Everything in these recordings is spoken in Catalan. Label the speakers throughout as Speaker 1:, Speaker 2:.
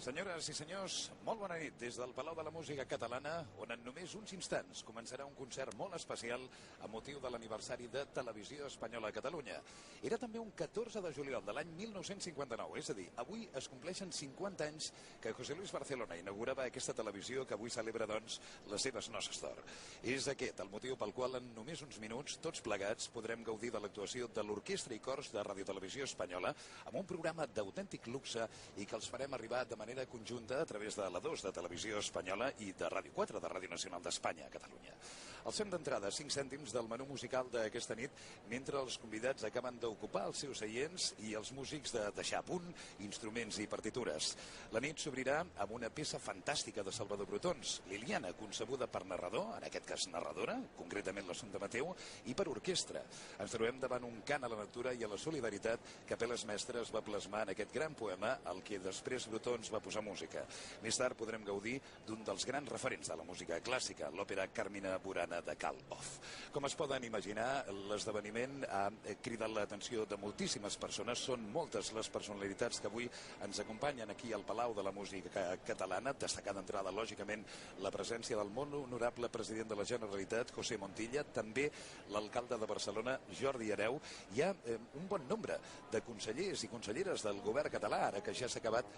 Speaker 1: Senyores i senyors, molt bona nit des del Palau de la Música Catalana, on en només uns instants començarà un concert molt especial a motiu de l'aniversari de Televisió Espanyola a Catalunya. Era també un 14 de juliol de l'any 1959, és a dir, avui es compleixen 50 anys que José Luis Barcelona inaugurava aquesta televisió que avui celebra, doncs, les seves noces d'or. És aquest el motiu pel qual en només uns minuts, tots plegats, podrem gaudir de l'actuació de l'Orquestra i Cors de Radiotelevisió Espanyola amb un programa d'autèntic luxe i que els farem arribar de manera conjunta a través de la 2 de Televisió Espanyola i de Ràdio 4 de Ràdio Nacional d'Espanya a Catalunya. Els fem d'entrada 5 cèntims del menú musical d'aquesta nit, mentre els convidats acaben d'ocupar els seus seients i els músics de deixar a punt instruments i partitures. La nit s'obrirà amb una peça fantàstica de Salvador Brotons, Liliana, concebuda per narrador, en aquest cas narradora, concretament l'Assumpta Mateu, i per orquestra. Ens trobem davant un cant a la natura i a la solidaritat que Apel·les Mestres va plasmar en aquest gran poema, al que després Brotons va posar música. Més tard podrem gaudir d'un dels grans referents de la música clàssica, l'òpera Carmina Burana de Carl Orff. Com es poden imaginar, l'esdeveniment ha cridat l'atenció de moltíssimes persones. Són moltes les personalitats que avui ens acompanyen aquí al Palau de la Música Catalana, destacar d'entrada, lògicament, la presència del molt honorable president de la Generalitat, José Montilla, també l'alcalde de Barcelona, Jordi Hereu. Hi ha un bon nombre de consellers i conselleres del govern català, ara que ja s'ha acabat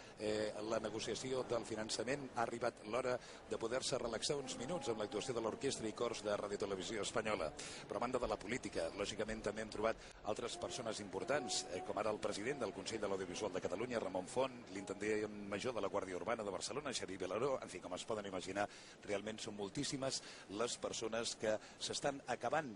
Speaker 1: la negociació del finançament, ha arribat l'hora de poder-se relaxar uns minuts amb l'actuació de l'Orquestra i Cors de Radiotelevisió Espanyola. Però a banda de la política, lògicament també hem trobat altres persones importants, com ara el president del Consell de l'Audiovisual de Catalunya, Ramon Font, l'intendent major de la Guàrdia Urbana de Barcelona, Xavier Vilaró. En fi, com es poden imaginar, realment són moltíssimes les persones que s'estan acabant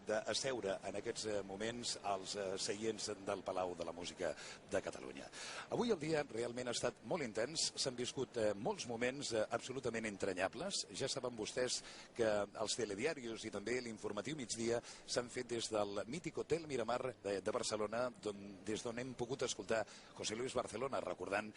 Speaker 1: d'asseure en aquests moments als seients del Palau de la Música de Catalunya. Avui el dia realment ha estat molt intens, s'han viscut molts moments absolutament entranyables. Ja saben vostès que els telediaris i també l'informatiu migdia s'han fet des del mític Hotel Miramar de Barcelona, des d'on hem pogut escoltar José Luis Barcelona recordant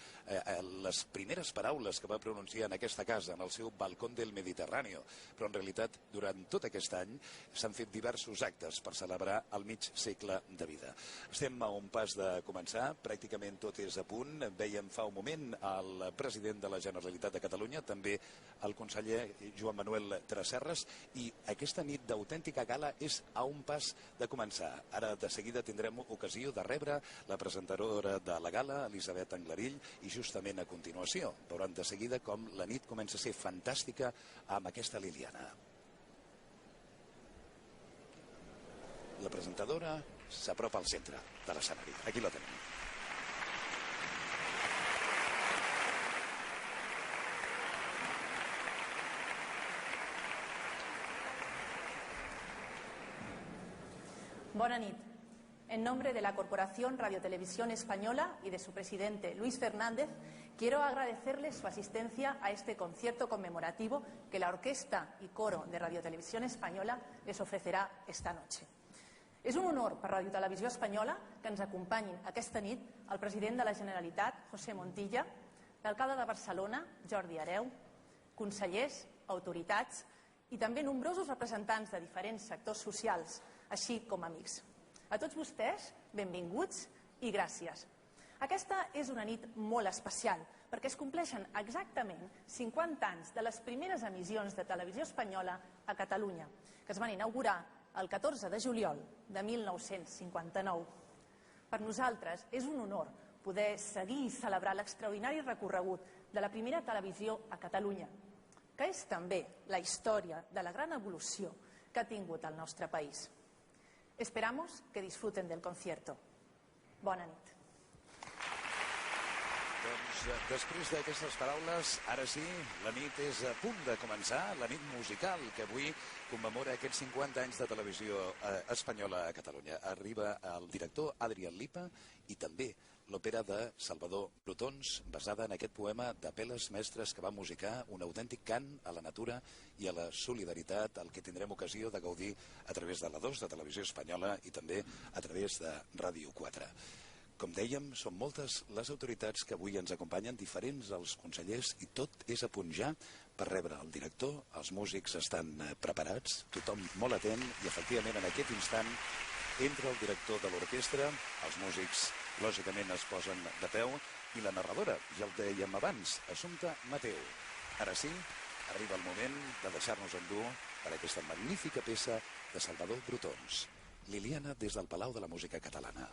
Speaker 1: les primeres paraules que va pronunciar en aquesta casa, en el seu balcó del Mediterrani. Però en realitat, durant tot aquest any s'han fet diversos actes per celebrar el mig segle de vida. Estem a un pas de començar, pràcticament tot és a punt. Vèiem fa un moment el president de la Generalitat de Catalunya, també el conseller Joan Manuel Tresserras, i aquesta nit d'autèntica gala és a un pas de començar. Ara de seguida tindrem ocasió de rebre la presentadora de la gala, Elisabet Anglarill, i justament a continuació veuran de seguida com la nit comença a ser fantàstica amb aquesta Liliana. La presentadora s'apropa al centre de l'escenari. Aquí la tenim.
Speaker 2: Buena nit. En nombre de la Corporación Radiotelevisión Española y de su presidente Luis Fernández, quiero agradecerles su asistencia a este concierto conmemorativo que la Orquestra y Coro de Radiotelevisión Española les ofrecerà esta noche. És un honor per Radiotelevisió Espanyola que ens acompanyin aquesta nit el president de la Generalitat, José Montilla, l'alcalde de Barcelona, Jordi Hereu, consellers, autoritats i també nombrosos representants de diferents sectors socials, així com amics. A tots vostès, benvinguts i gràcies. Aquesta és una nit molt especial perquè es compleixen exactament 50 anys de les primeres emissions de Televisió Espanyola a Catalunya, que es van inaugurar el 14 de juliol de 1959. Per nosaltres és un honor poder seguir i celebrar l'extraordinari recorregut de la primera televisió a Catalunya, que és també la història de la gran evolució que ha tingut el nostre país. Esperamos que disfruten del concierto. Bona nit.
Speaker 1: Doncs després d'aquestes paraules, ara sí, la nit és a punt de començar, la nit musical que avui commemora aquests 50 anys de Televisió Espanyola a Catalunya. Arriba el director Adrián Lipa i també l'òpera de Salvador Brotons, basada en aquest poema d'Apel·les Mestres que va musicar un autèntic cant a la natura i a la solidaritat, el que tindrem ocasió de gaudir a través de la 2 de Televisió Espanyola i també a través de Ràdio 4. Com dèiem, són moltes les autoritats que avui ens acompanyen, diferents els consellers, i tot és a punt ja per rebre el director. Els músics estan preparats, tothom molt atent, i efectivament en aquest instant entra el director de l'orquestra, els músics lògicament es posen de peu, I la narradora, ja el dèiem abans, Assumpta Mateu. Ara sí, arriba el moment de deixar-nos endur per aquesta magnífica peça de Salvador Brotons. Liliana des del Palau de la Música Catalana.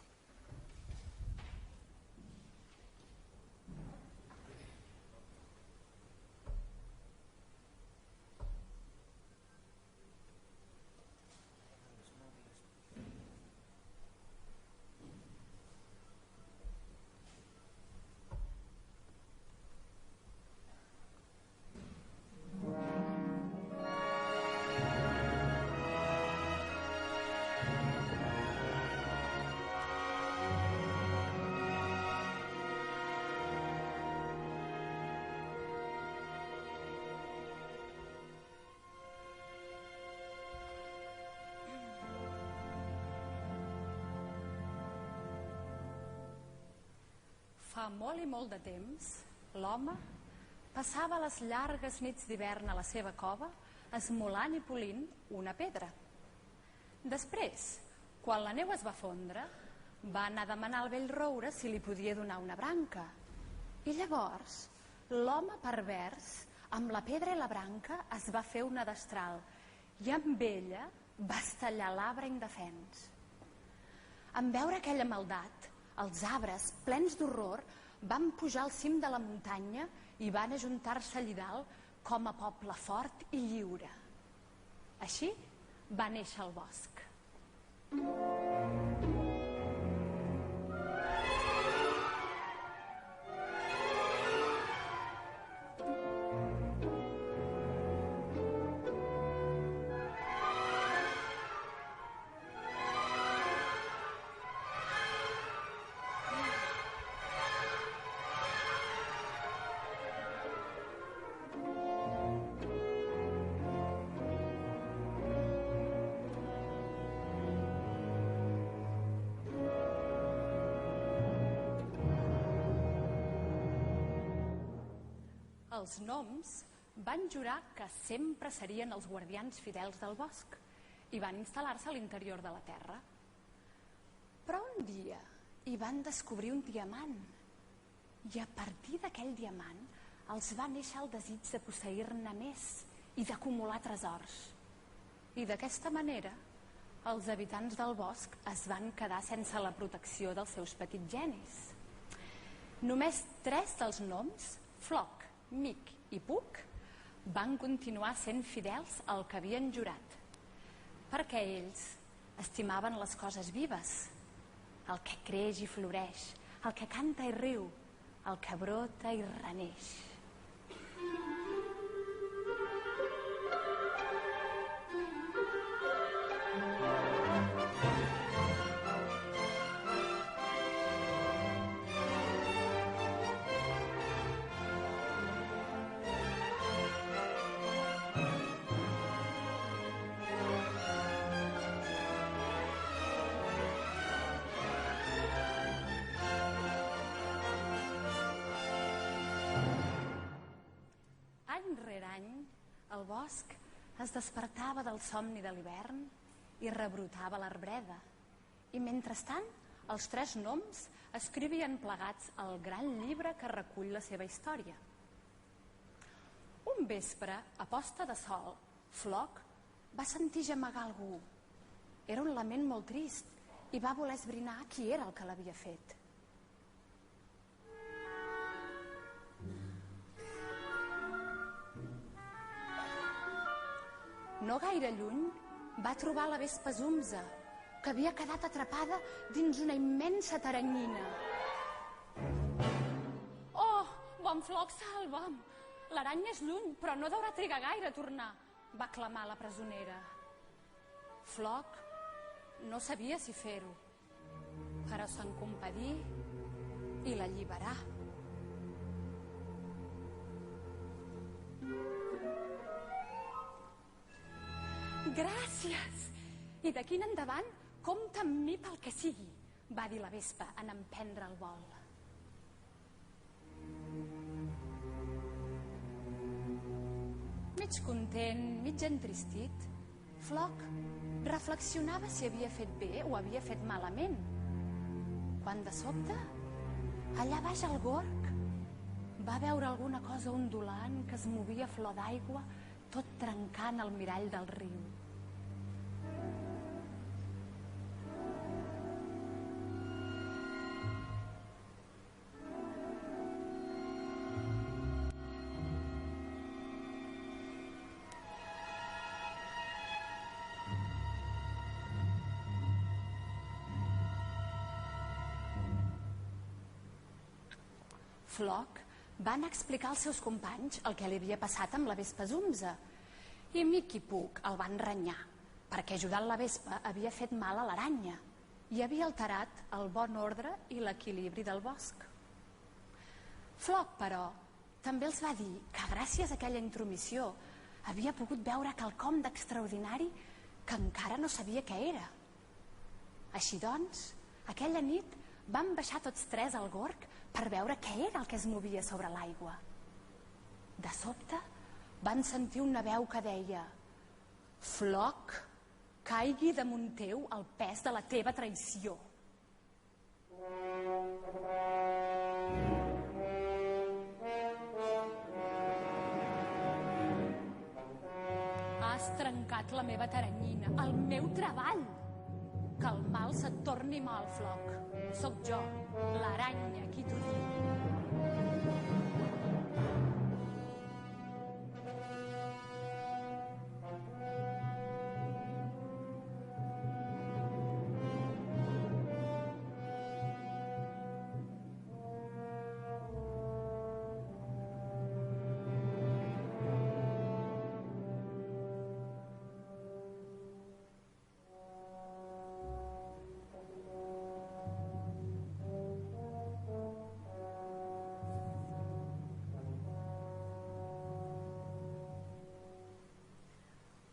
Speaker 3: Fa molt i molt de temps, l'home passava les llargues nits d'hivern a la seva cova esmolant i polint una pedra. Després, quan la neu es va fondre, va anar a demanar al vell roure si li podia donar una branca. I llavors, l'home pervers, amb la pedra i la branca, es va fer una destral i amb ella va estallar l'arbre indefens. En veure aquella maldat, els arbres, plens d'horror, van pujar al cim de la muntanya i van ajuntar-se allí dalt com a poble fort i lliure. Així va néixer el bosc. Els gnoms van jurar que sempre serien els guardians fidels del bosc i van instal·lar-se a l'interior de la terra. Però un dia hi van descobrir un diamant i a partir d'aquell diamant els va néixer el desig de posseir-ne més i d'acumular tresors. I d'aquesta manera els habitants del bosc es van quedar sense la protecció dels seus petits genis. Només 3 dels gnoms, Floc, Mic i Puc, van continuar sent fidels al que havien jurat, perquè ells estimaven les coses vives, el que creix i floreix, el que canta i riu, el que brota i reneix. Any rere any, el bosc es despertava del somni de l'hivern i rebrotava l'arbreda. I mentrestant, els 3 gnoms escrivien plegats el gran llibre que recull la seva història. Un vespre, a posta de sol, Floc va sentir gemegar algú. Era un lament molt trist i va voler esbrinar qui era el que l'havia fet. No gaire lluny va trobar la vespa Zumza, que havia quedat atrapada dins una immensa taranyina. «Oh, bon Floc, salva'm! L'aranya és lluny, però no deurà trigar gaire a tornar», va clamar la presonera. Floc no sabia si fer-ho, però se'n compadí i l'alliberà. «Gràcies! I d'aquí en endavant, compta amb mi pel que sigui», va dir la vespa en emprendre el vol. Mig content, mig entristit, Floc reflexionava si havia fet bé o havia fet malament, quan de sobte allà baix al gorg va veure alguna cosa ondulant que es movia a flor d'aigua, tot trencant el mirall del riu. Floc va anar a explicar als seus companys el que li havia passat amb la vespa Zumza i Mic i Puc el van renyar perquè ajudant la vespa havia fet mal a l'aranya i havia alterat el bon ordre i l'equilibri del bosc. Floc, però, també els va dir que gràcies a aquella intromissió havia pogut veure quelcom d'extraordinari que encara no sabia què era. Així doncs, aquella nit van baixar tots tres al gorg per veure què era el que es movia sobre l'aigua. De sobte van sentir una veu que deia: «Floc, caigui damunt teu el pes de la teva traïció». Has trencat la meva teranyina, el meu treball. Que el mal se't torni mal, Floc. Soc jo, l'aranya, qui t'ho diu.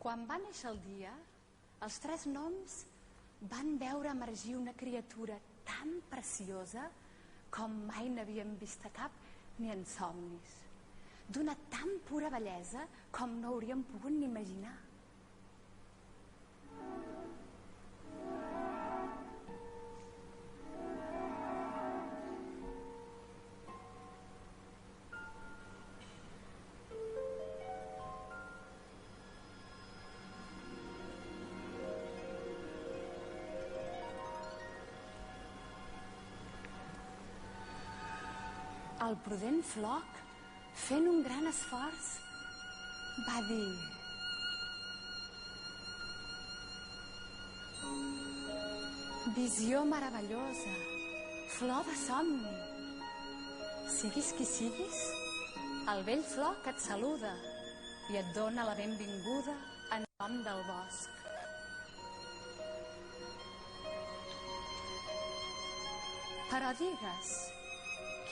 Speaker 3: Quan va néixer el dia, els tres gnoms van veure emergir una criatura tan preciosa com mai n'havien vist a cap ni en somnis, d'una tan pura bellesa com no hauríem pogut ni imaginar. El prudent Floc, fent un gran esforç, va dir: «Visió meravellosa, flor de somni. Siguis qui siguis, el vell Floc et saluda i et dona la benvinguda en nom del bosc. Però digues,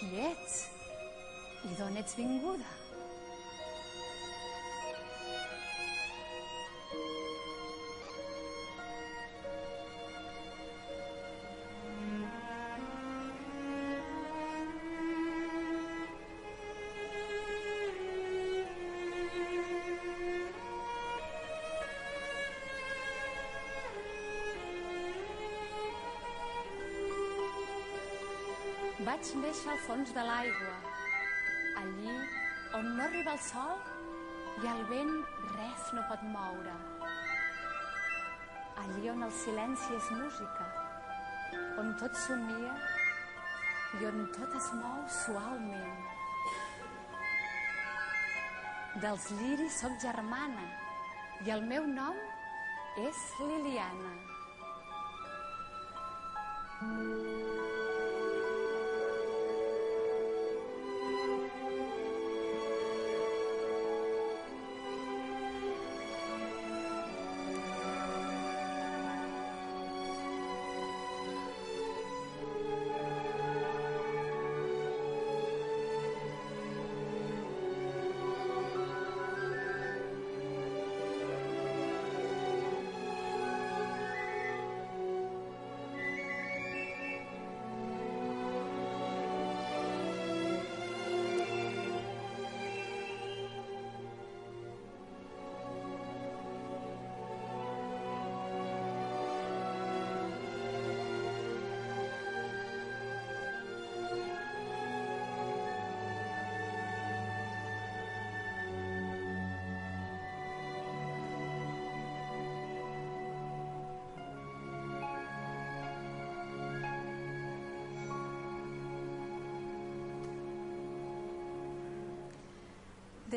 Speaker 3: qui ets i d'on ets vinguda?» Vaig néixer al fons de l'aigua, allí on no arriba el sol i el vent res no pot moure. Allí on el silenci és música, on tot somia i on tot es mou suaument. Dels lliris soc germana i el meu nom és Liliana.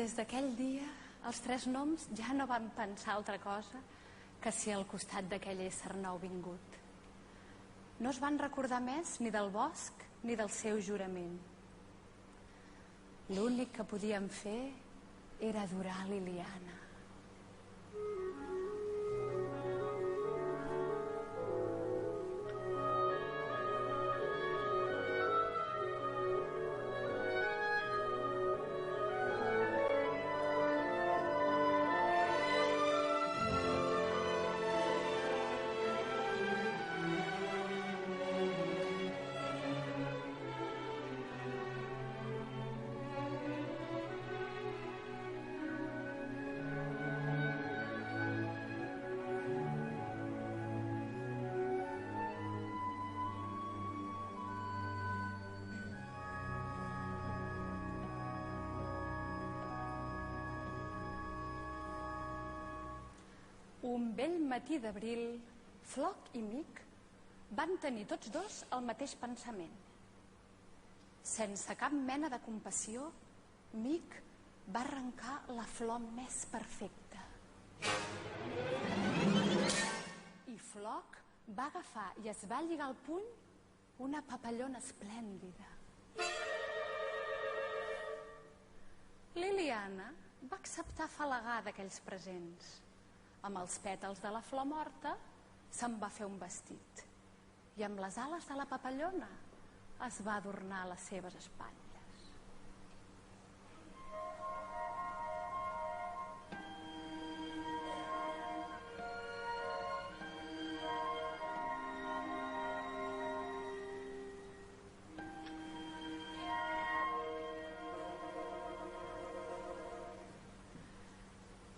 Speaker 3: Des d'aquell dia, els tres noms ja no van pensar altra cosa que si al costat d'aquell ésser nouvingut. No es van recordar més ni del bosc ni del seu jurament. L'únic que podien fer era adorar Liliana. Un vell matí d'abril, Floc i Mic van tenir tots dos el mateix pensament. Sense cap mena de compassió, Mic va arrencar la flor més perfecta. I Floc va agafar i es va lligar al puny una papallona esplèndida. Liliana va acceptar afalagada aquells presents. Amb els pètals de la flor morta se'n va fer un vestit i amb les ales de la papallona es va adornar les seves espatlles.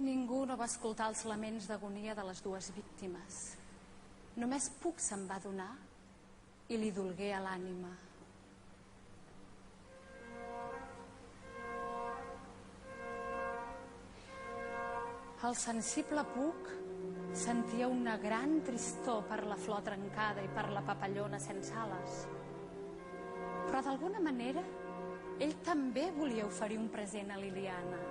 Speaker 3: Ningú no va escoltar els laments d'agonia de les dues víctimes. Només Puc se'n va adonar i li dolgué a l'ànima. El sensible Puc sentia una gran tristor per la flor trencada i per la papallona sense ales. Però d'alguna manera ell també volia oferir un present a Liliana.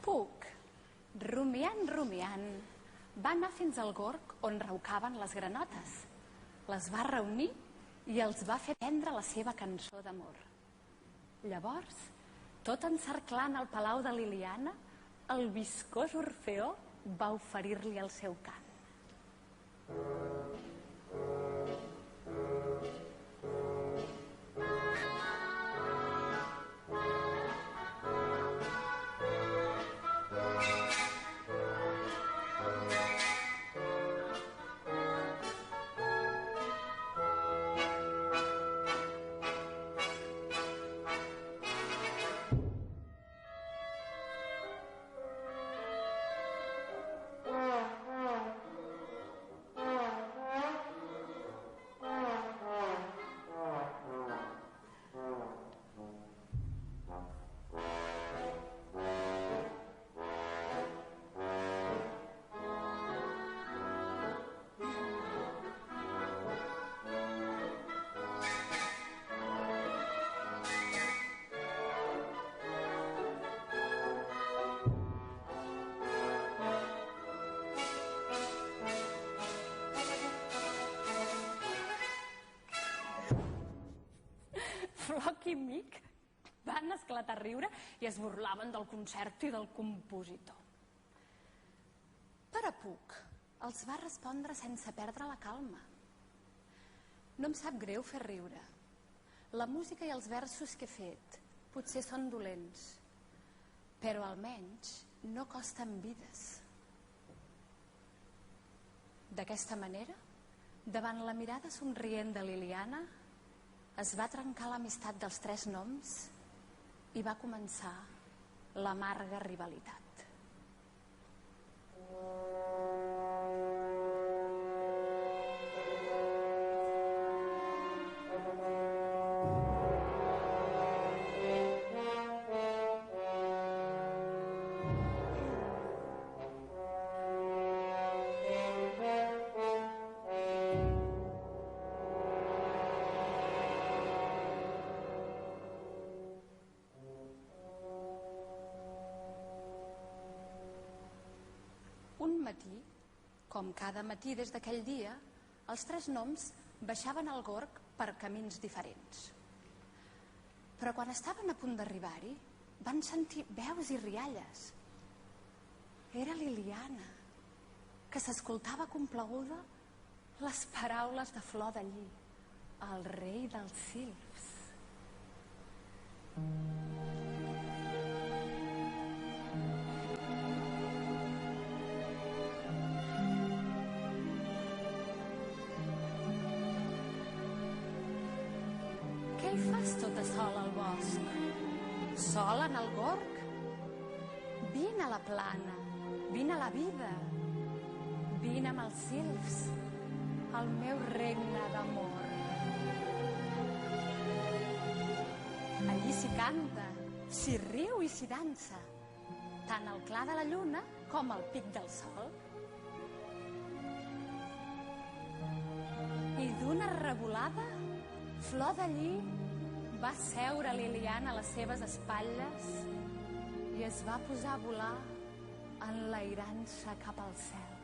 Speaker 3: Puc, rumiant, va anar fins al gorg on raucaven les granotes. Les va reunir i els va fer prendre la seva cançó d'amor. Llavors, tot encerclant el palau de Liliana, el viscós Orfeó va oferir-li el seu cant. Floc i Mic van esclatar a riure i es burlaven del concert i del compositor. Però Puc els va respondre sense perdre la calma. No em sap greu fer riure. La música i els versos que he fet potser són dolents, però almenys no costen vides. D'aquesta manera, davant la mirada somrient de Liliana, es va trencar l'amistat dels tres noms i va començar l'amarga rivalitat. Un matí, com cada matí des d'aquell dia, els tres noms baixaven al Gorg per camins diferents. Però quan estaven a punt d'arribar-hi, van sentir veus i rialles. Era Liliana, que s'escoltava complaguda les paraules de Flor de Lli, el rei dels silfs. Què hi fas tota sola al bosc? Sola en el Gorg? Vine a la plana, vine a la vida, vine amb els silfs, al meu regne d'amor. Allí s'hi canta, s'hi riu i s'hi dansa, tant al clar de la lluna com al pic del sol. I d'una revolada, Flor de Lli va seure Liliana a les seves espatlles i es va posar a volar enlairant-se cap al cel.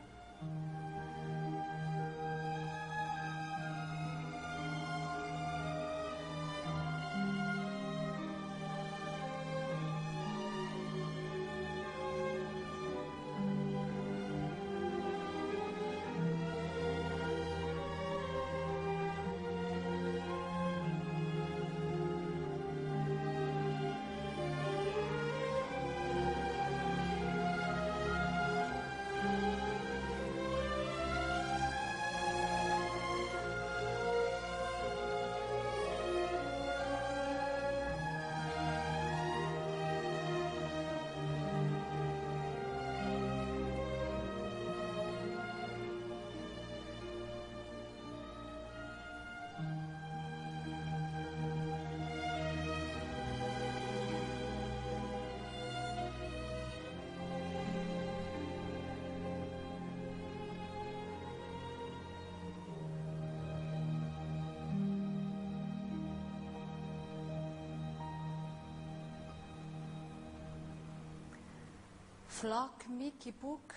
Speaker 3: Floc, Mic i Puc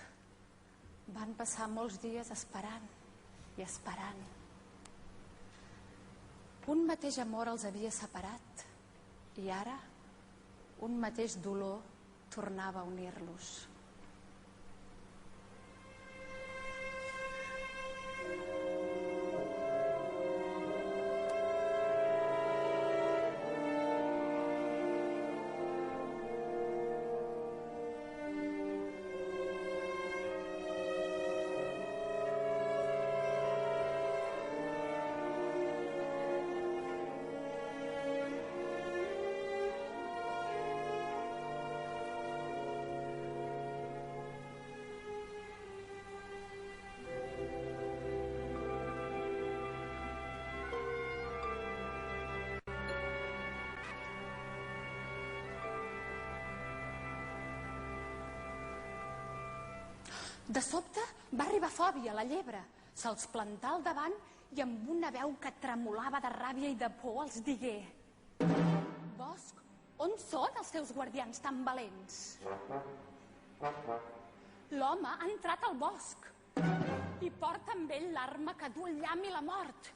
Speaker 3: van passar molts dies esperant i esperant. Un mateix amor els havia separat i ara un mateix dolor tornava a unir-los. De sobte va arribar Fòbia, la llebre. Se'ls plantà al davant i amb una veu que tremolava de ràbia i de por els digué: Bosc, on són els teus guardians tan valents? L'home ha entrat al bosc i porta amb ell l'arma que du el llamp i la mort.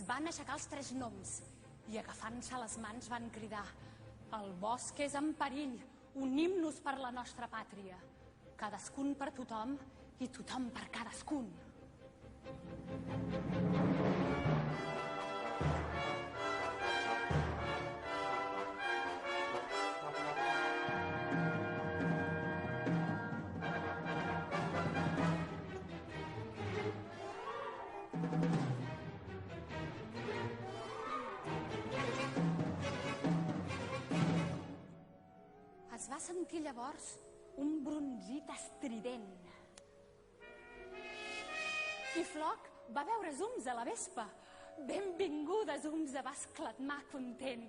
Speaker 3: van aixecar els 3 noms i agafant-se les mans van cridar: el bosc és en perill, unim-nos per la nostra pàtria. Cadascun per tothom i tothom per cadascun. Es va sentir llavors un brunzit estrident. I Floc va veure Zumza, la vespa. Benvinguda, Zumza, va exclamar content.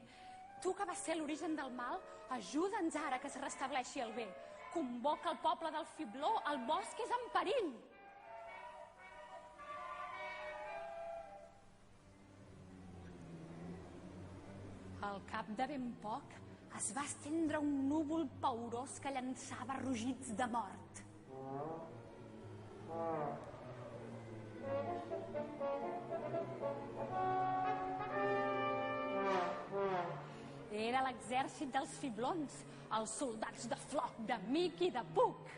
Speaker 3: Tu que vas ser l'origen del mal, ajuda'ns ara que es restableixi el bé. Convoca el poble del Fibló, el bosc és en perill. Al cap de ben poc es va estendre un núvol paorós que llançava rugits de mort. Era l'exèrcit dels fiblons, els soldats de Floc, de Mic i de Puc.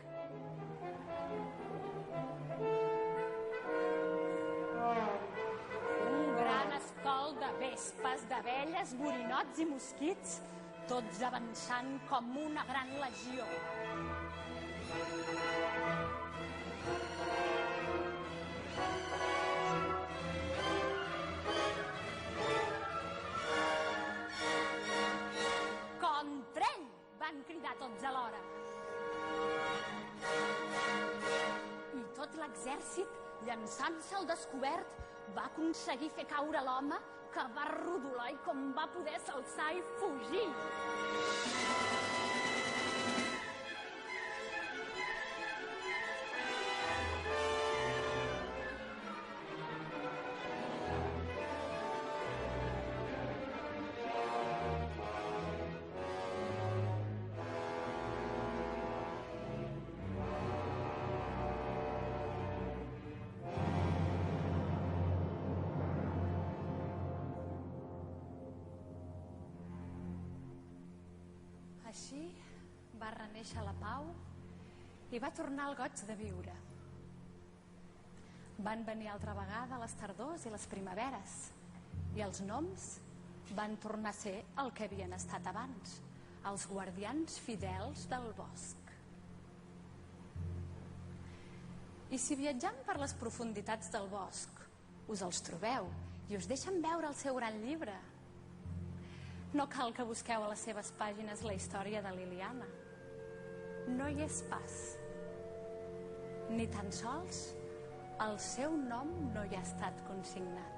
Speaker 3: Un gran escol de vespes, d'abelles, borinots i mosquits, tots avançant com una gran legió. Contrall! Van cridar tots alhora. I tot l'exèrcit, llançant-se al descobert, va aconseguir fer caure l'home, que va rodolar i com va poder s'alçar i fugir. Així va renéixer la pau i va tornar al goig de viure. Van venir altra vegada les tardors i les primaveres i els noms van tornar a ser el que havien estat abans, els guardians fidels del bosc. I si viatjant per les profunditats del bosc us els trobeu i us deixen veure el seu gran llibre, no cal que busqueu a les seves pàgines la història de Liliana. No hi és pas. Ni tan sols el seu nom no hi ha estat consignat.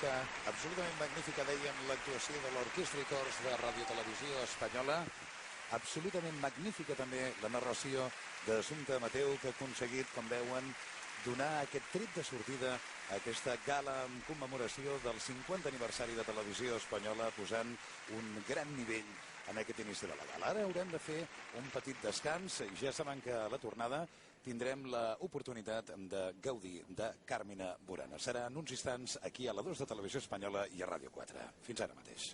Speaker 1: Absolutament magnífica, dèiem, l'actuació de l'Orquestra i Cors de Ràdio Televisió Espanyola absolutament magnífica també la narració d'Assumpta Mateu, que ha aconseguit, com veuen, donar aquest tret de sortida a aquesta gala en commemoració del 50 aniversari de Televisió Espanyola, posant un gran nivell en aquest inici de la gala. Ara haurem de fer un petit descans. Ja saben que a la tornada tindrem l'oportunitat de gaudir de Carmina Burana. Serà en uns instants aquí a la 2 de Televisió Espanyola i a Ràdio 4. Fins ara mateix.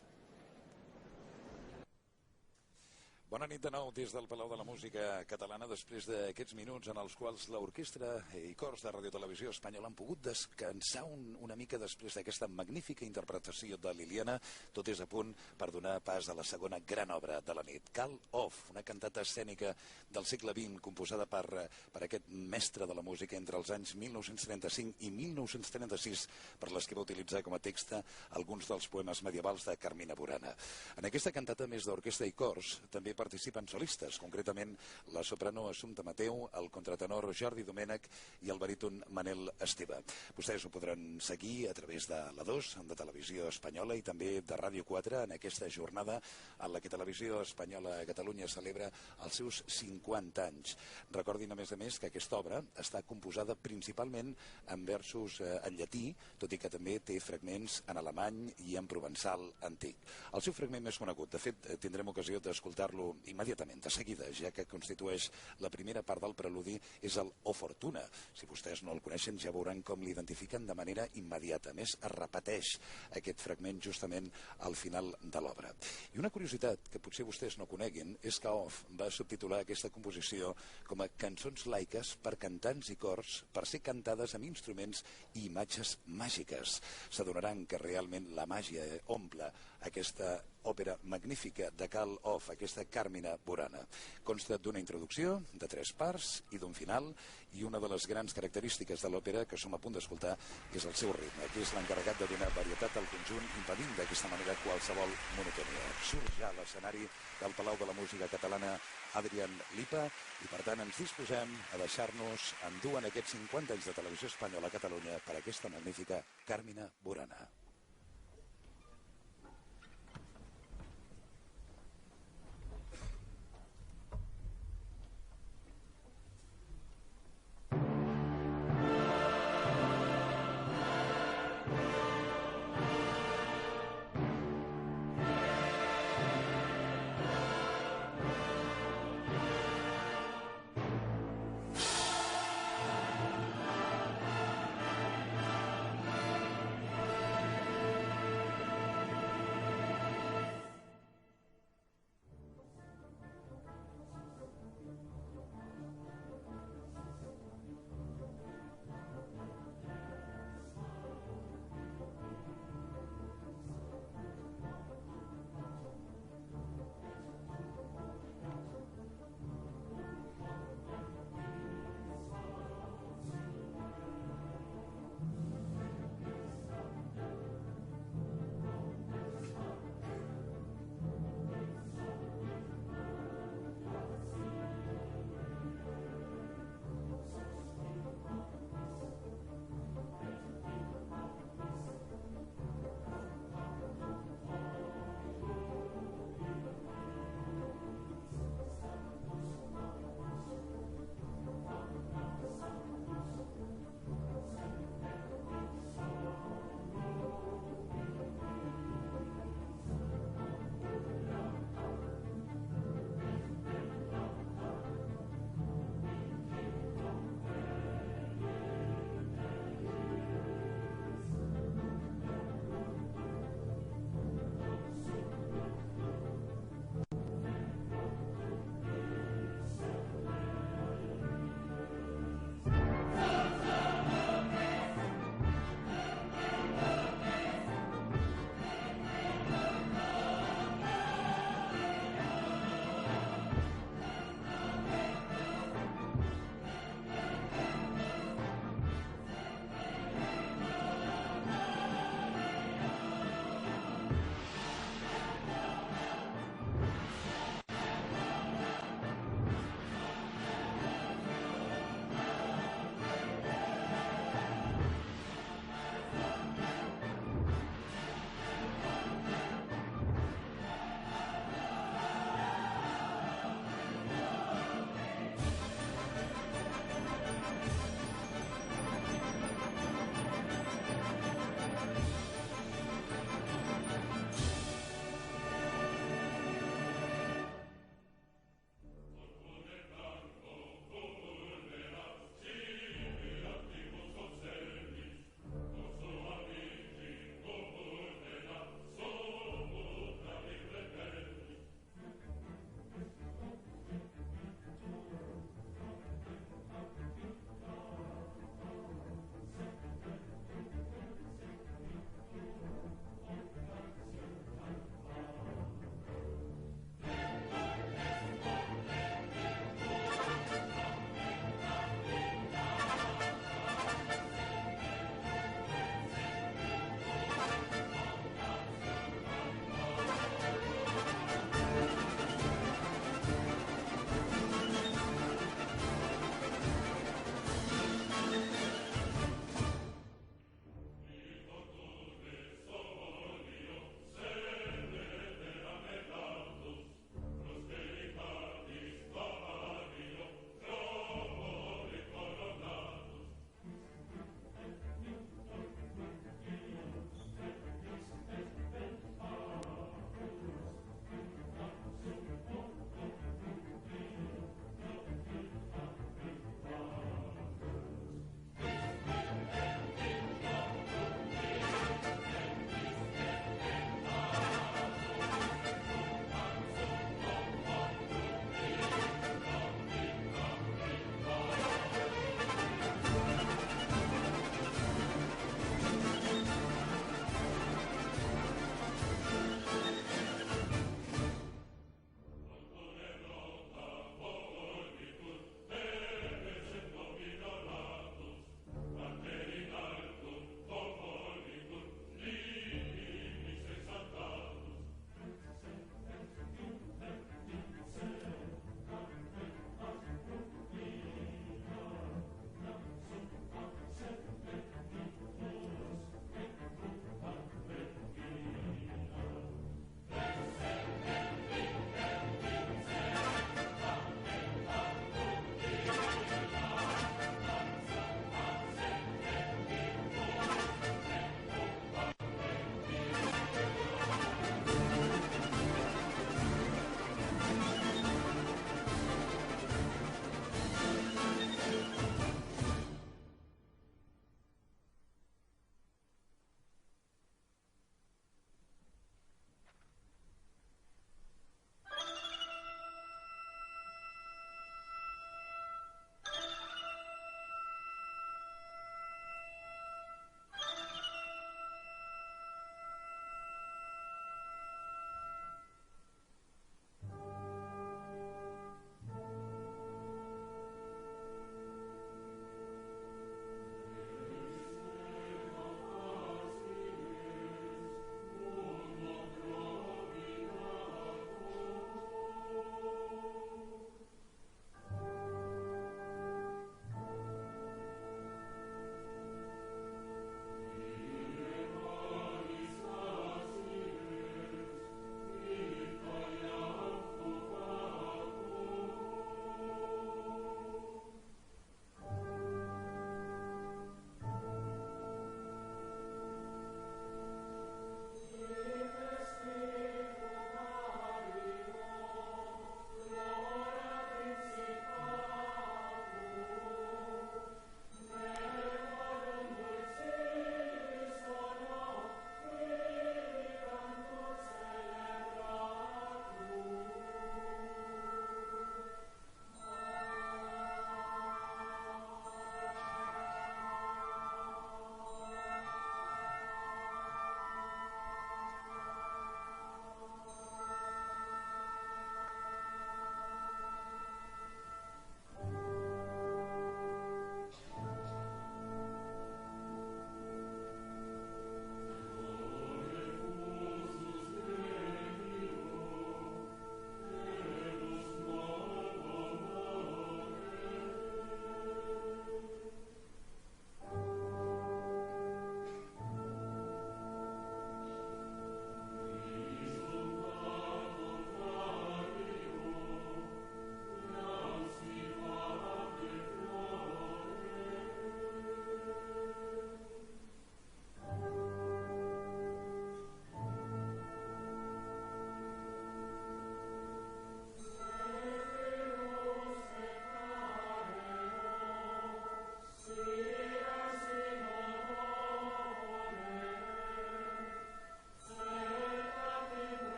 Speaker 1: Bona nit de nou des del Palau de la Música Catalana, després d'aquests minuts en els quals l'orquestra i cors de Radio Televisió Espanyola han pogut descansar una mica després d'aquesta magnífica interpretació de Liliana. Tot és a punt per donar pas a la segona gran obra de la nit, Call Off, una cantata escènica del segle XX composada per aquest mestre de la música entre els anys 1935 i 1936, per les que va utilitzar com a text alguns dels poemes medievals de Carmina Burana. En aquesta cantata, més d'orquestra i cors, també participen solistes, concretament la soprano Assumpta Mateu, el contratenor Jordi Domènech i el baríton Manel Esteve. Vostès ho podran seguir a través de la 2, de Televisió Espanyola, i també de Ràdio 4 en aquesta jornada en la que Televisió Espanyola a Catalunya celebra els seus 50 anys. Recordin, a més, que aquesta obra està composada principalment en versos en llatí, tot i que també té fragments en alemany i en provençal antic. El seu fragment més conegut, de fet, tindrem ocasió d'escoltar-lo immediatament, de seguida, ja que constitueix la primera part del preludi, és el O Fortuna. Si vostès no el coneixen, ja veuran com l'identifiquen de manera immediata. A més, es repeteix aquest fragment justament al final de l'obra. I una curiositat que potser vostès no coneguin és que Off va subtitular aquesta composició com a cançons laiques per cantants i cors, per ser cantades amb instruments i imatges màgiques. S'adonaran que realment la màgia omple aquesta òpera magnífica de Call Off, aquesta Carmina Burana. Consta d'una introducció, de 3 parts i d'un final, i una de les grans característiques de l'òpera que som a punt d'escoltar és el seu ritme, que és l'encarregat de donar varietat al conjunt, impedint d'aquesta manera qualsevol monotonia. Surt ja a l'escenari del Palau de la Música Catalana Adrián Lipa, i per tant ens disposem a deixar-nos endur en aquests 50 anys de Televisió Espanyola a Catalunya per aquesta magnífica Carmina Burana.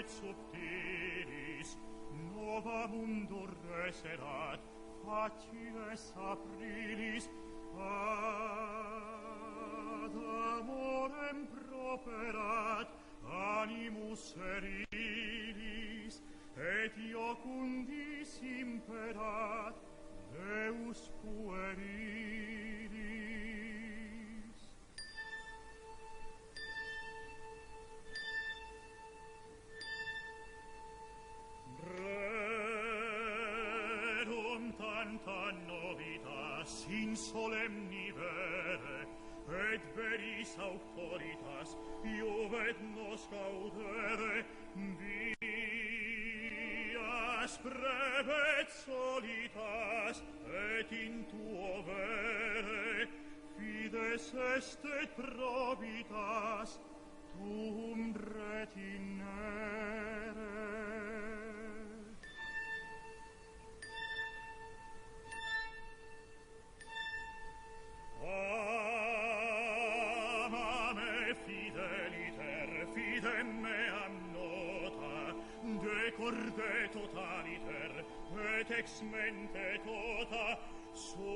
Speaker 4: et subtilis nova mundur reserat facies aprilis ad amorem properat animus serilis et iocundis imperat Deus puerilis. Rerum tanta novitas in solemni vere, et veris auctoritas iovet nos gaudere, vias brevet solitas, et in tuo vere fides est et probitas, tuum retinere. Amame fideliter, fidem meam nota, decorde totaliter, et ex mente tota, sum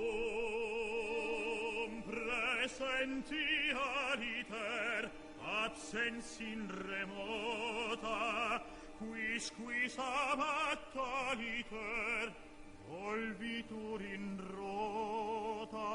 Speaker 4: presentialiter, absens in remota, quis amataliter, volvitur in rota.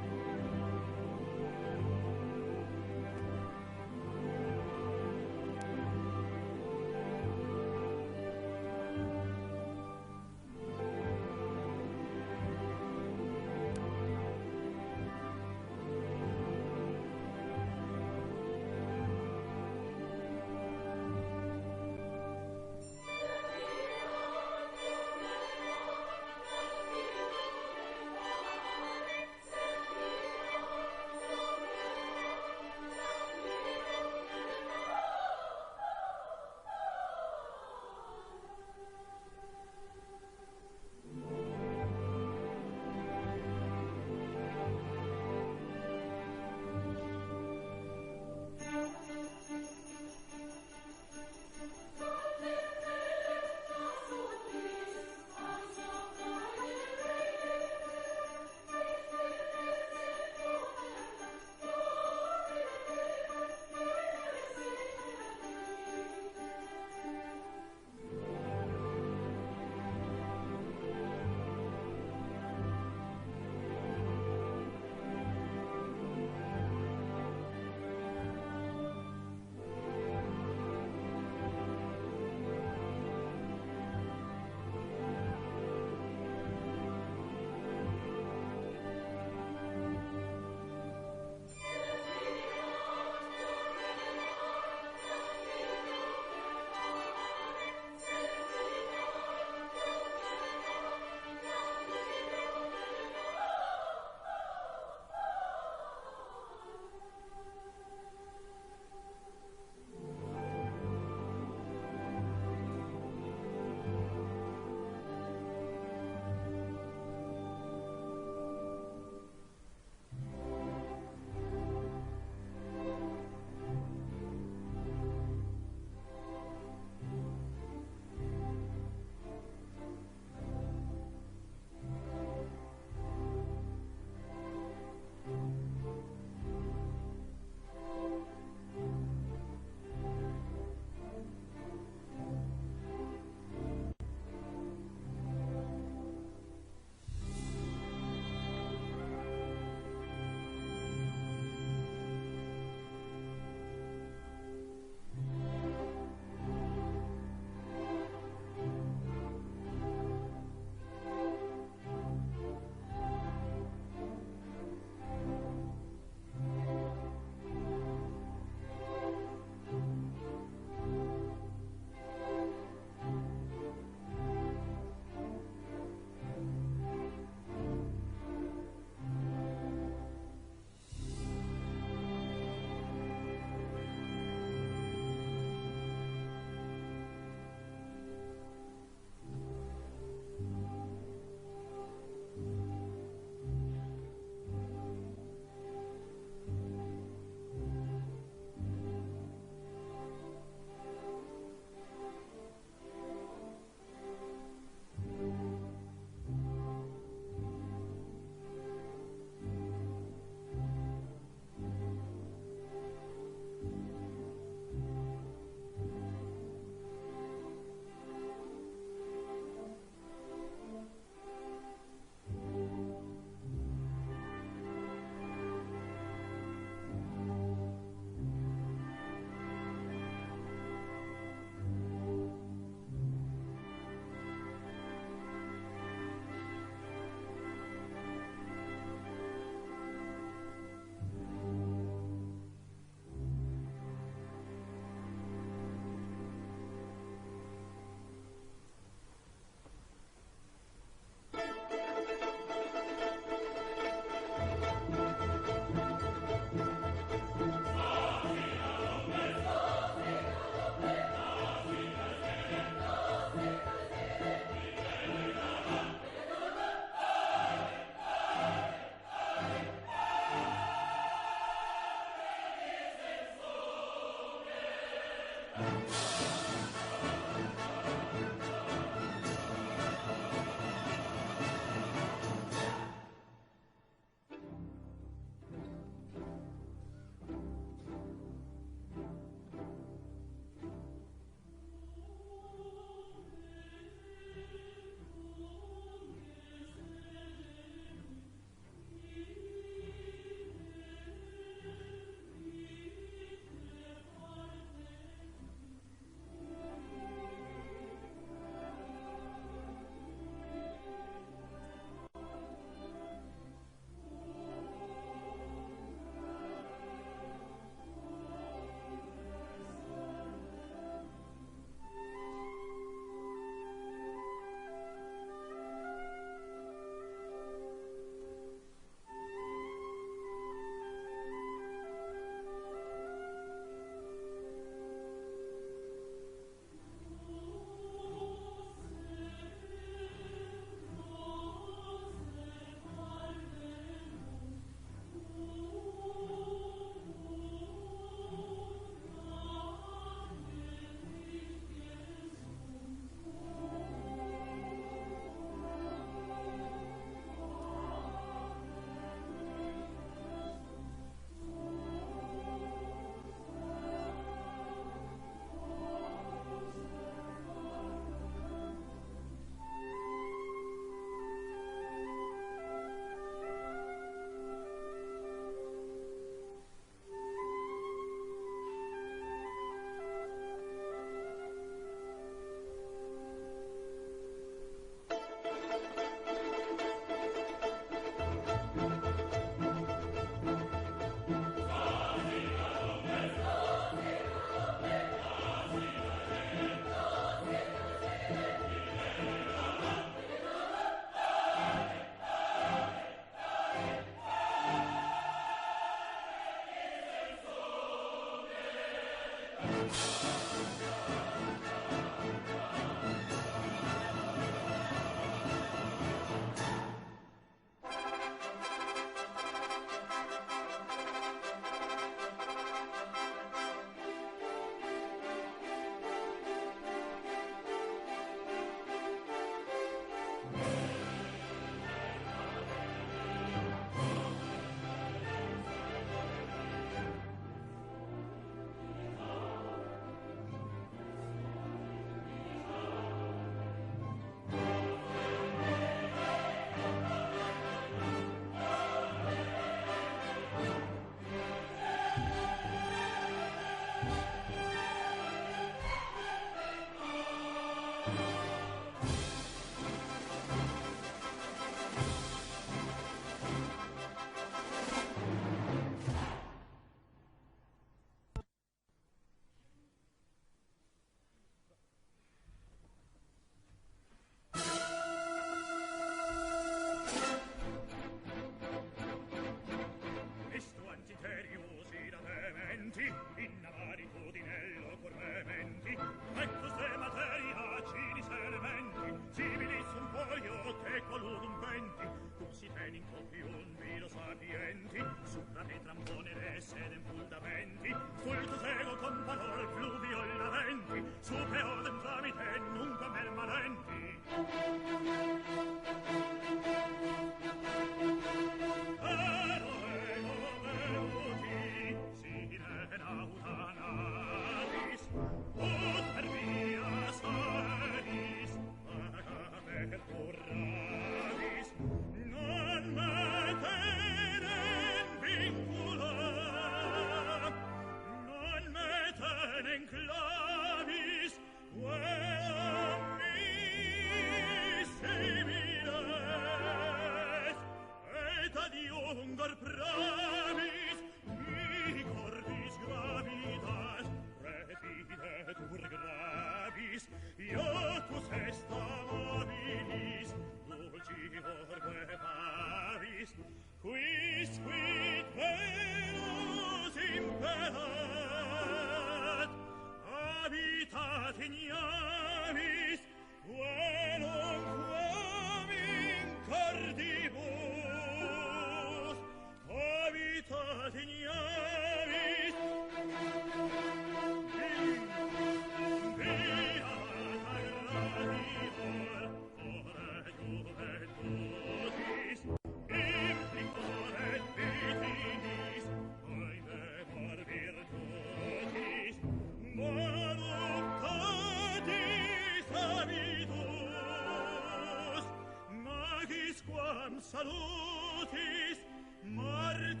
Speaker 4: salutis martus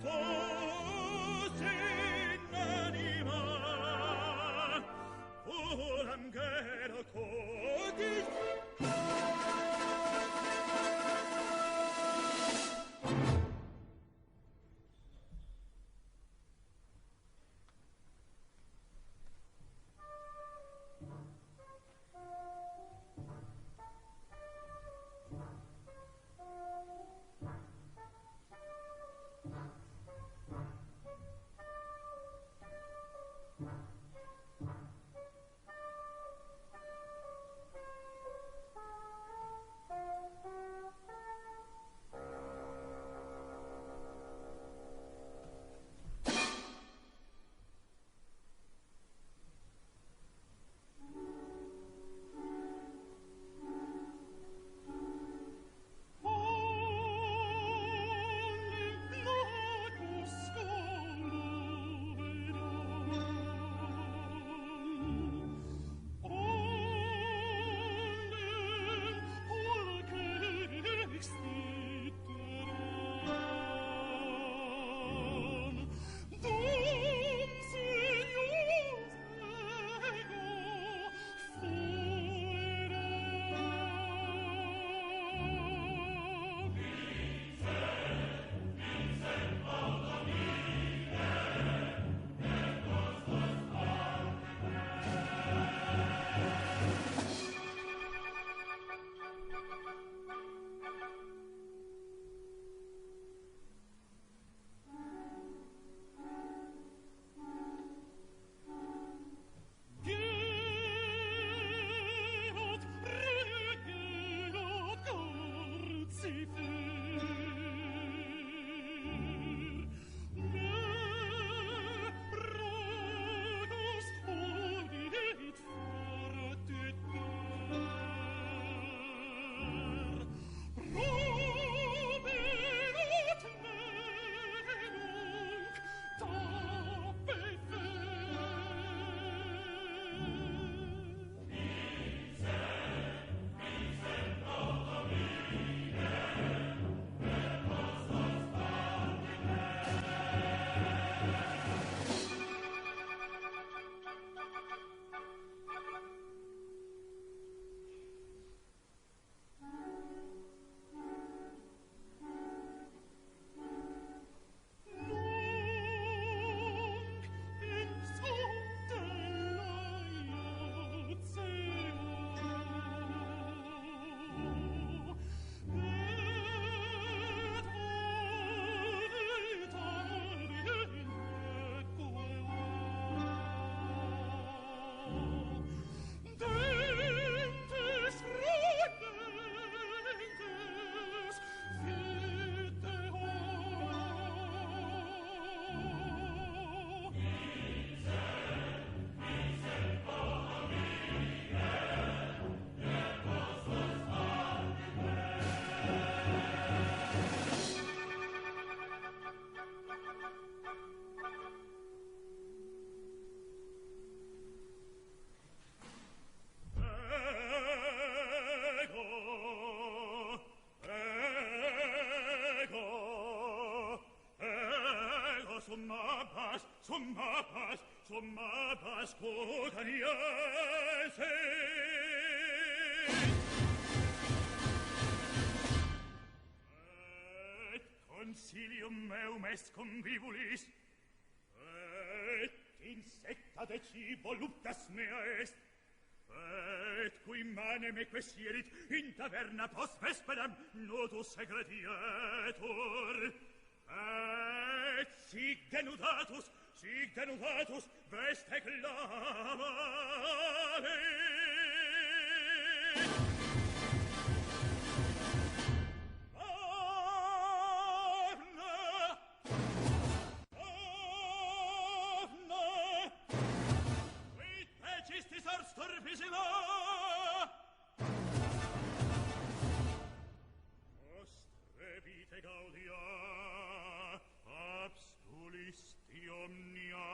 Speaker 4: in anima ulam gero codis Sommapas cotaniese et consilium meum est convivulis et insecta deci voluptas mea est et qui mane me quaesierit in taverna post vesperam nodus secretietur et sic denudatus veste clamare quid pecistis arstor visila ostre vite gaudia abstulisti omnia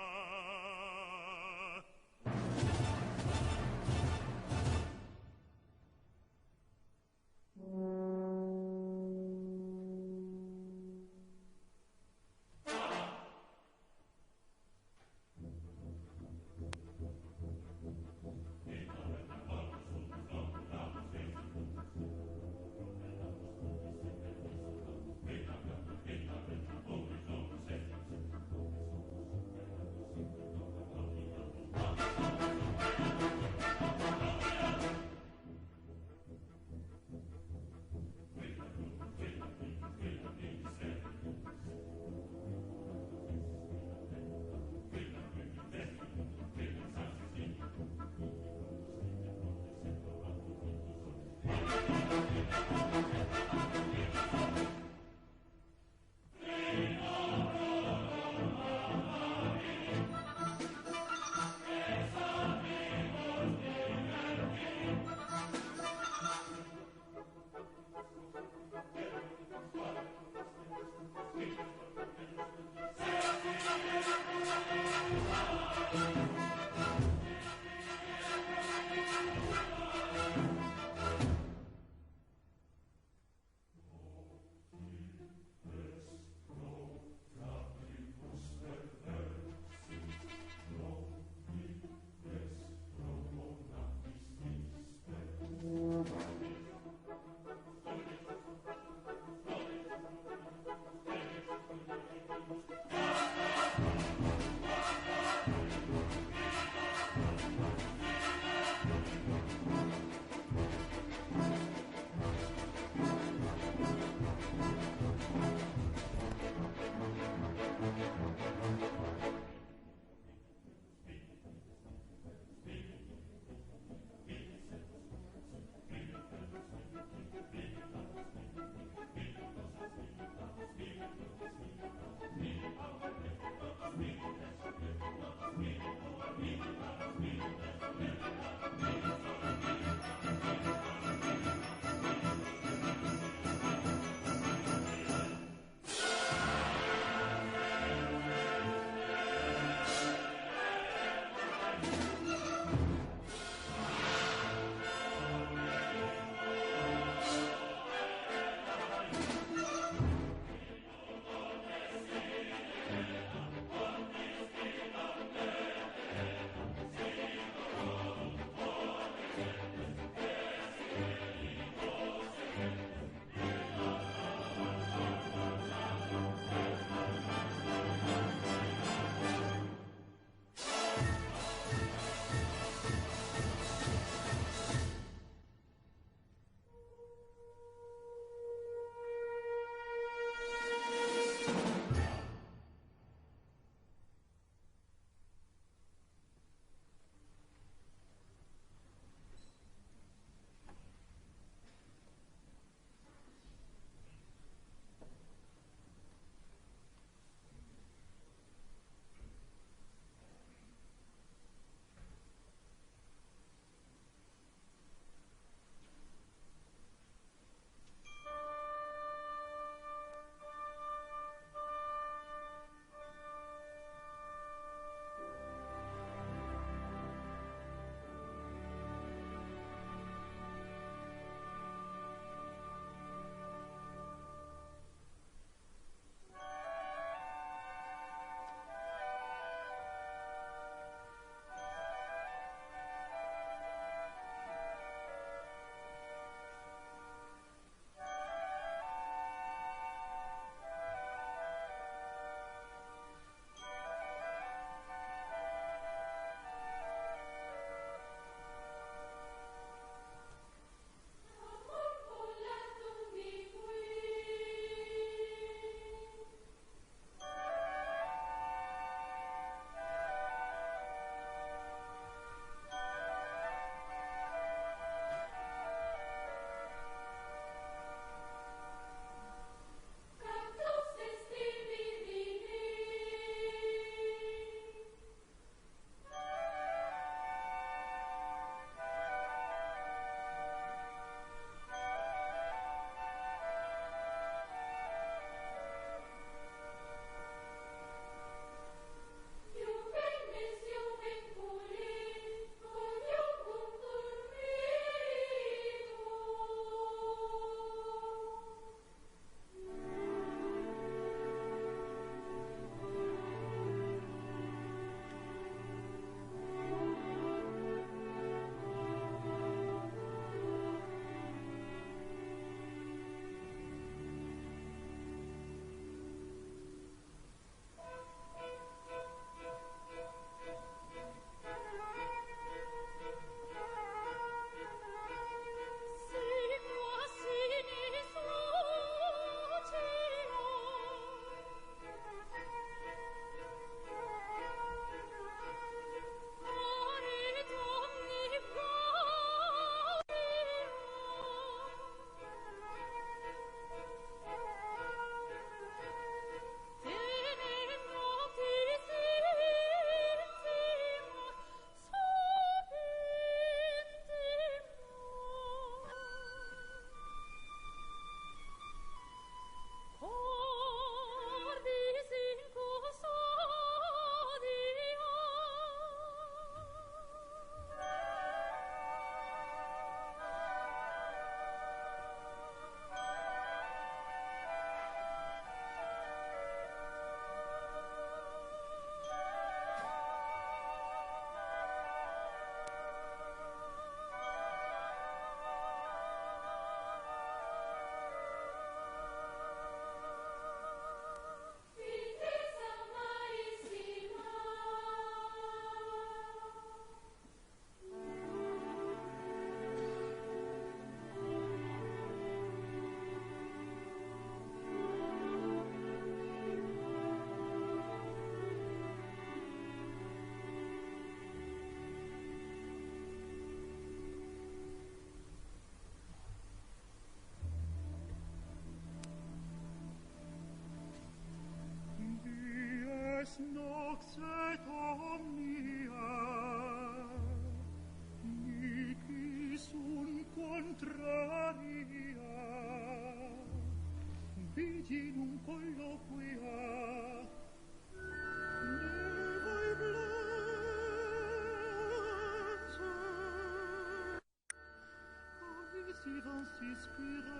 Speaker 4: ispirè.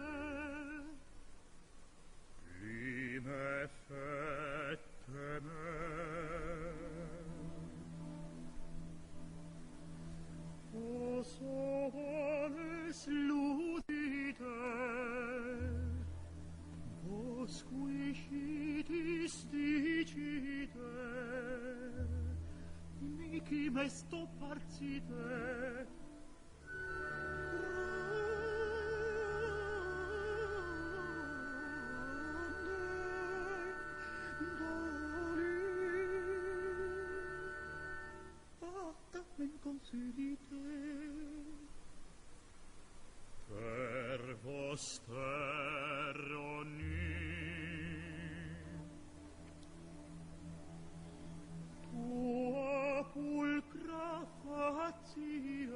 Speaker 4: Prime fette me, o soles ludite, vos qui scitis dicite, mihi mesto parcite, men consilite per vos terroni tua pulcra facies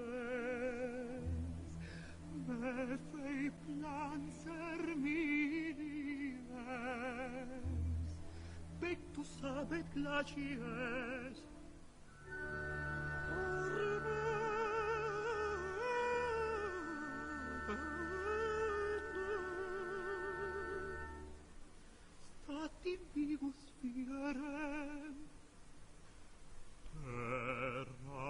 Speaker 4: me fei planser milies pectus abet glacies Vivus fierem terram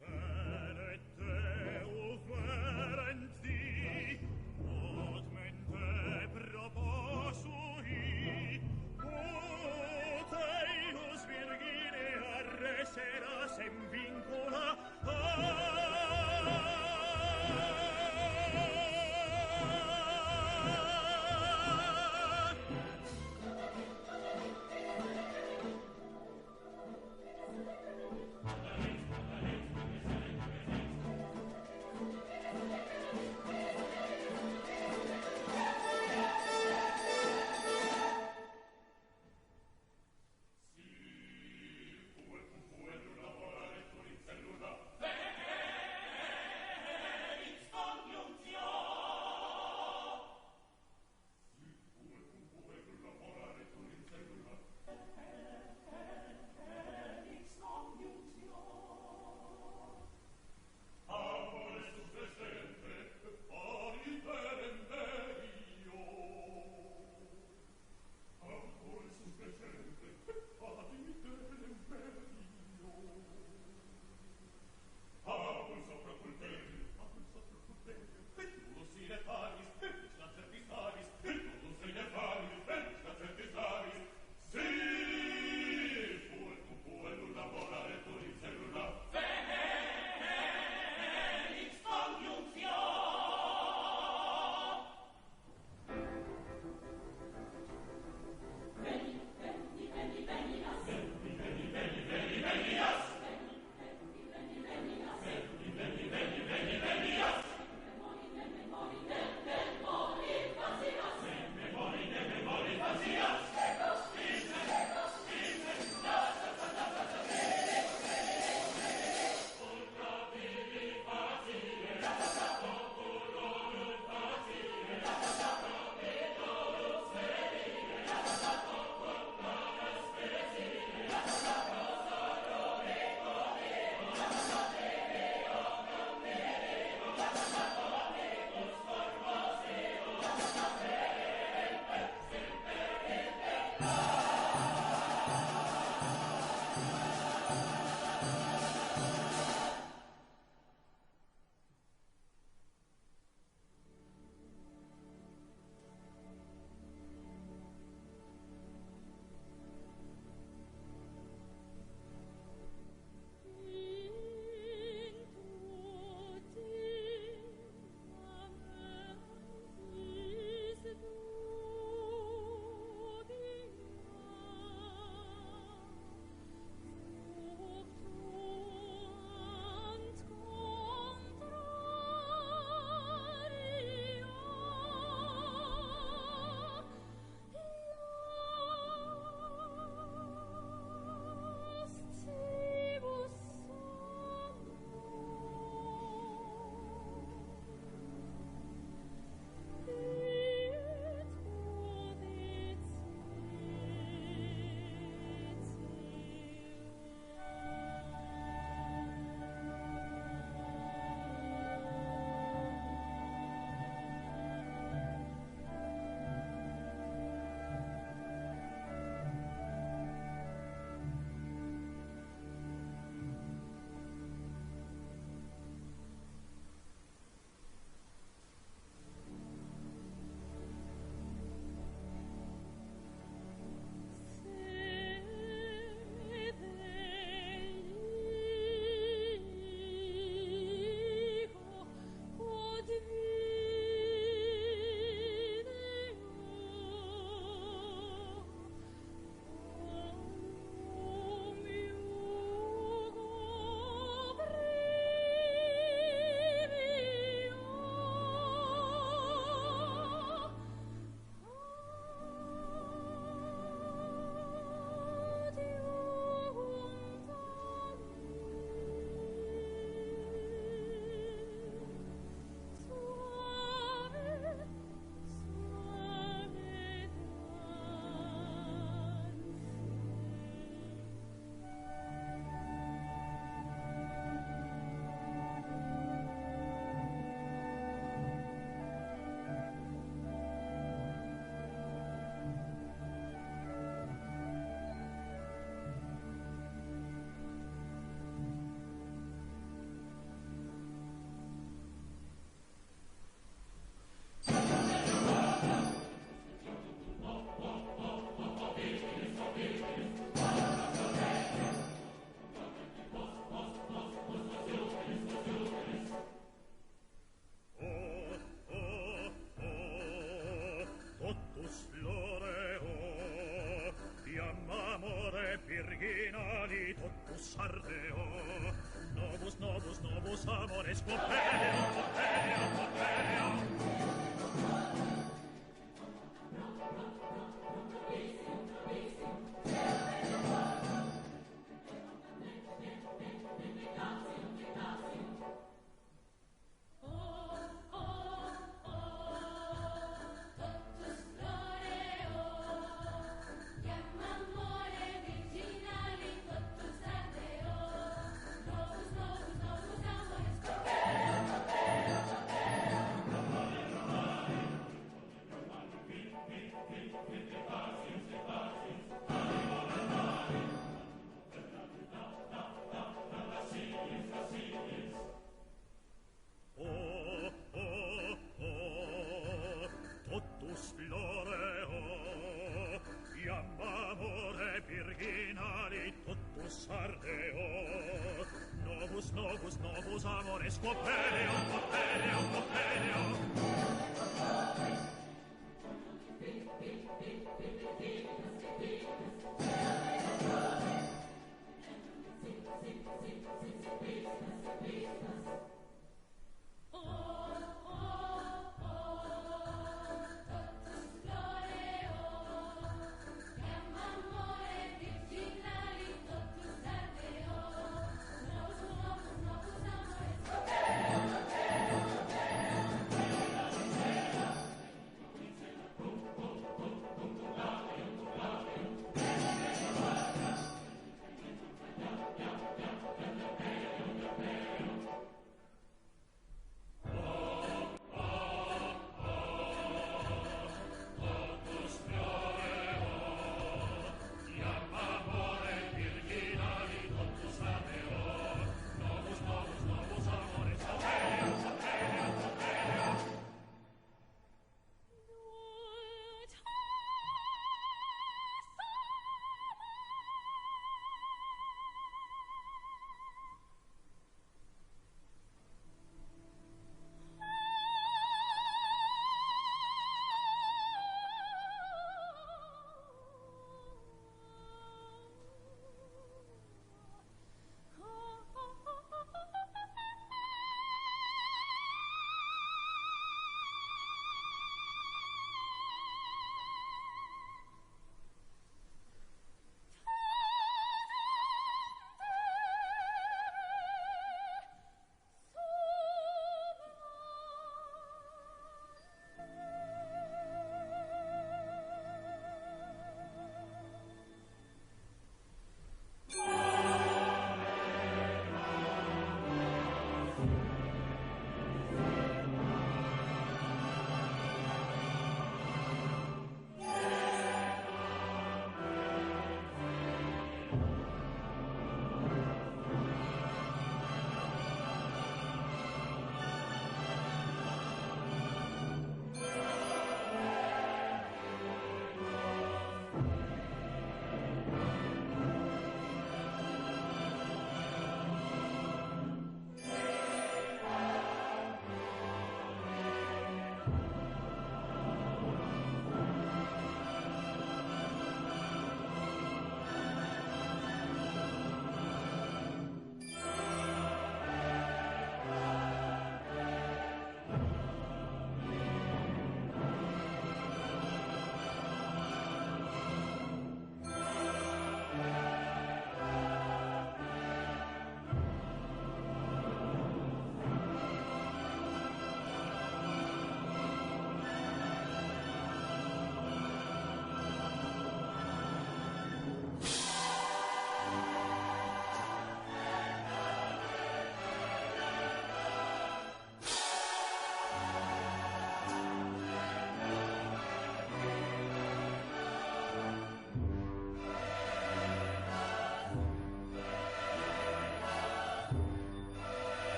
Speaker 4: Venete, o verenti Novus amores copeleo, copeleo, copeleo.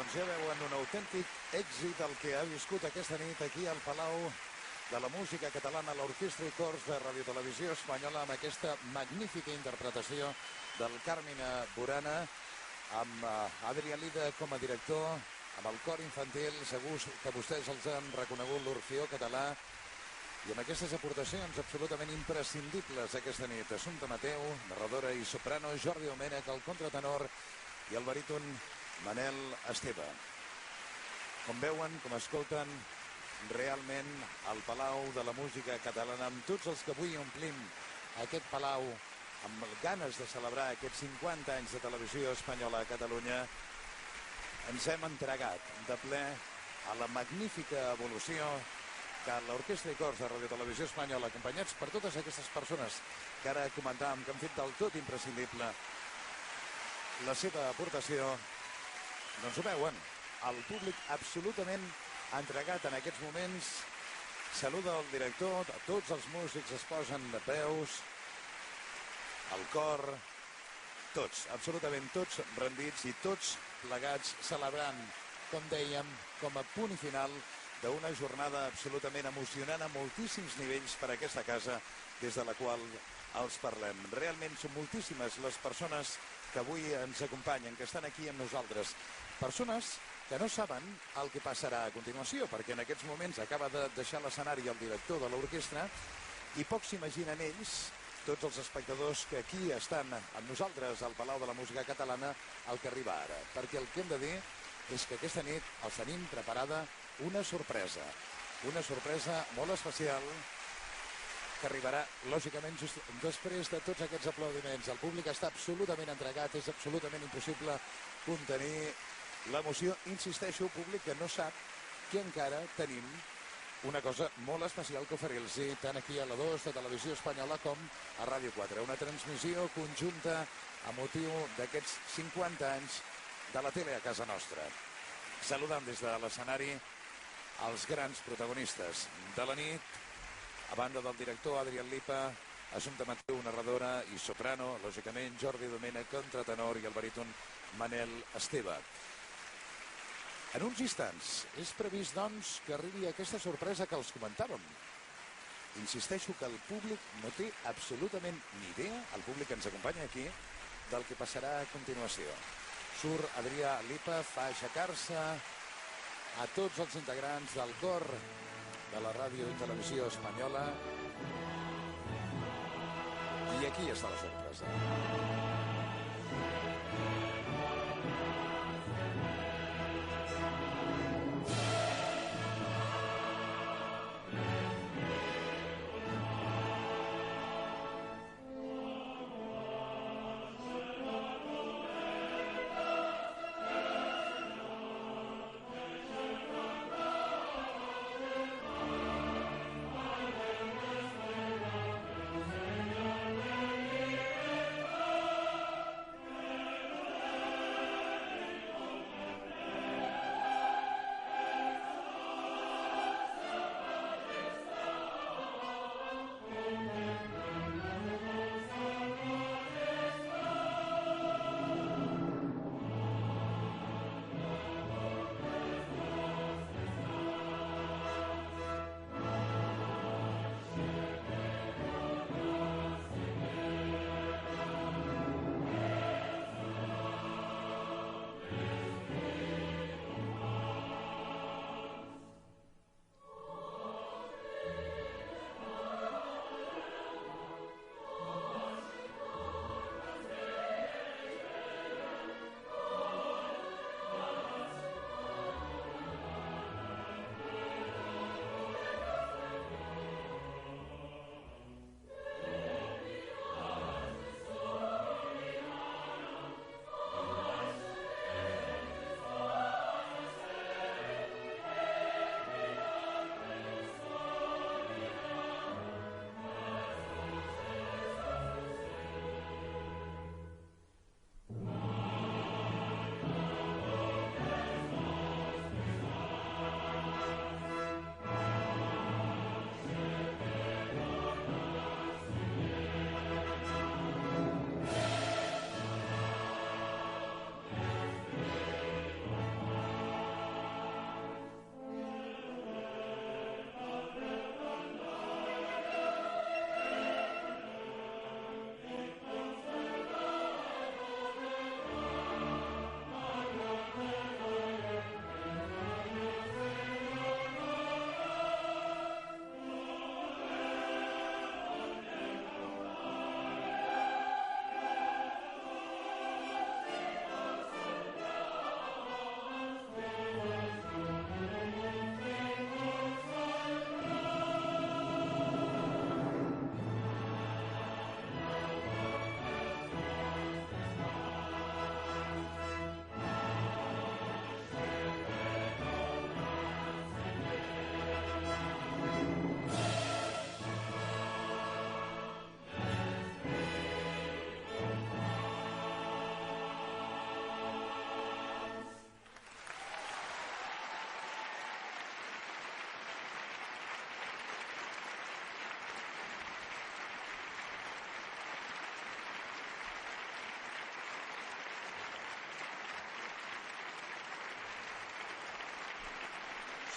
Speaker 1: Doncs ja veuen un autèntic èxit el que ha viscut aquesta nit aquí al Palau de la Música Catalana, l'Orquestra i Cors de Radiotelevisió Espanyola, amb aquesta magnífica interpretació del Carmina Burana, amb Adrià Lida com a director, amb el cor infantil. Segur que vostès els han reconegut, l'Orfeó Català, i amb aquestes aportacions absolutament imprescindibles aquesta nit. Assumpta Mateu, narradora i soprano, Jordi Domènech, el contratenor, i el baríton Manel Esteve. Com veuen, com escolten, realment el Palau de la Música Catalana, amb tots els que avui omplim aquest Palau, amb ganes de celebrar aquests 50 anys de televisió espanyola a Catalunya, ens hem entregat de ple a la magnífica evolució que l'Orquestra i Cors de Radiotelevisió Espanyola, acompanyats per totes aquestes persones que ara comentàvem, que han fet del tot imprescindible la seva aportació, doncs ho veuen, el públic absolutament entregat en aquests moments. Saluda el director, tots els músics es posen de peus, el cor, tots, absolutament tots rendits i tots plegats celebrant, com dèiem, com a punt i final d'una jornada absolutament emocionant a moltíssims nivells per a aquesta casa des de la qual els parlem. Realment són moltíssimes les persones que avui ens acompanyen, que estan aquí amb nosaltres. Persones que no saben el que passarà a continuació, perquè en aquests moments acaba de deixar l'escenari el director de l'orquestra i pocs s'imaginen ells, tots els espectadors que aquí estan amb nosaltres al Palau de la Música Catalana, el que arriba ara. Perquè el que hem de dir és que aquesta nit els tenim preparada una sorpresa molt especial que arribarà, lògicament, just després de tots aquests aplaudiments. El públic està absolutament entregat, és absolutament impossible contenir l'emoció. Insisteixo, públic que no sap que encara tenim una cosa molt especial que oferir-los tant aquí a la 2 de Televisió Espanyola com a Ràdio 4. Una transmissió conjunta a motiu d'aquests 50 anys de la tele a casa nostra. Saludant des de l'escenari els grans protagonistes de la nit, a banda del director Adrià Lipa, Assumpta Mateu, narradora i soprano, lògicament Jordi Domènech, contratenor, i el baríton Manel Esteve. En uns instants és previst, doncs, que arribi aquesta sorpresa que els comentàvem. Insisteixo que el públic no té absolutament ni idea, el públic que ens acompanya aquí, del que passarà a continuació. Surt Adrià Lipa, fa aixecar-se a tots els integrants del cor de la Ràdio i Televisió Espanyola. I aquí està la sorpresa.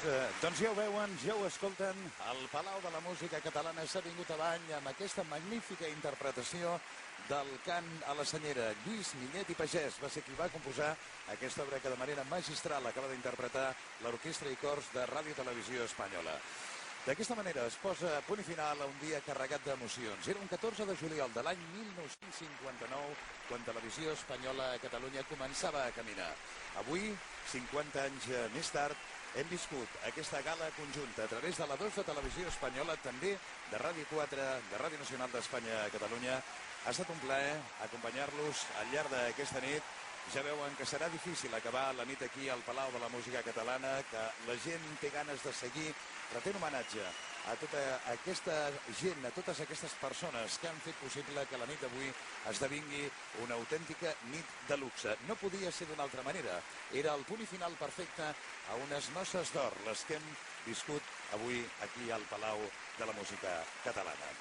Speaker 1: Doncs ja ho veuen, ja ho escolten, el Palau de la Música Catalana s'ha vingut avall amb aquesta magnífica interpretació del cant a la senyera. Lluís Millet i Pagès va ser qui va composar aquesta obra que de manera magistral acaba d'interpretar l'Orquestra i Cors de Ràdio i Televisió Espanyola. D'aquesta manera es posa punt i final a un dia carregat d'emocions. Era un 14 de juliol de l'any 1959 quan Televisió Espanyola a Catalunya començava a caminar. Avui, 50 anys més tard, hem viscut aquesta gala conjunta a través de la 2 de Televisió Espanyola, també de Ràdio 4, de Ràdio Nacional d'Espanya a Catalunya. Ha estat un plaer acompanyar-los al llarg d'aquesta nit. Ja veuen que serà difícil acabar la nit aquí al Palau de la Música Catalana, que la gent té ganes de seguir retent homenatge a tota aquesta gent, a totes aquestes persones que han fet possible que la nit d'avui esdevingui una autèntica nit de luxe. No podia ser d'una altra manera. Era el punt i final perfecte a unes noces d'or, les que hem viscut avui aquí al Palau de la Música Catalana.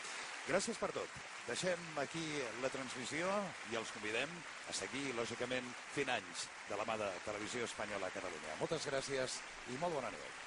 Speaker 1: Gràcies per tot. Deixem aquí la transmissió i els convidem a seguir, lògicament, fent anys de la mà de Televisió Espanyola a Catalunya. Moltes gràcies i molt bona nit.